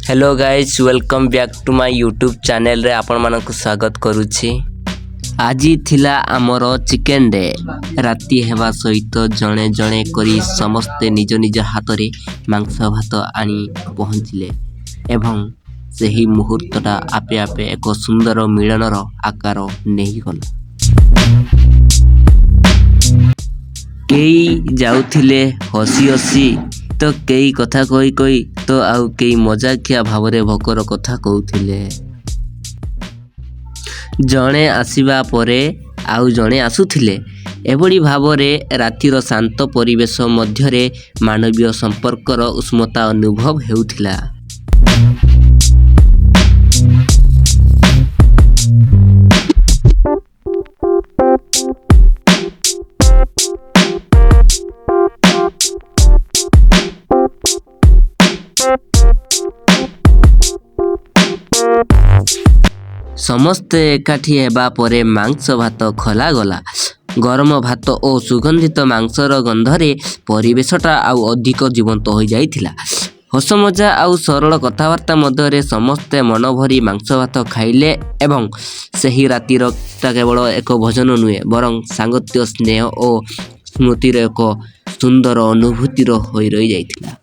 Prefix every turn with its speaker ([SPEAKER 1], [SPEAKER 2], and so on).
[SPEAKER 1] Hello guys welcome back to my YouTube channel रे आपण मानक स्वागत करुछि। आज थिला आमर चिकेन डे। राति हेबा सहित जणे जणे करी समस्ते निज निज हाथ रे मांस भात आनी पहुँचले एवं सही मुहूर्तटा आपे आपे एक सुंदर मिलनर आकार नहीं गला। कई जाउथिले हसी हसी तो कई कथा कही कही तो आउ कई मजाकिया भावरे भकर कथा कहूथिले। जणे आसीबा परे आउ जणे आसुथिले। एभली भावरे रातिर शांत परिवेश मध्यरे मानवीय संपर्कर उष्मता अनुभव हेउथिला। समस्ते एकाठी हेबा परे मांस भात खला गला। गरम भात और सुगंधित मांसर गंधरे परिवेशटा आउ अधिक जीवंत हो जाइथिला। हस मजा आउ सरल कथबार्ता मध्यरे समस्ते मन भरी मांस भात खाइले एवं सही रातिर केवल एक भोजन नुहे बरं सांगत्य स्नेह और स्मृतिर एक सुंदर अनुभूतिर होई रही जाइथिला।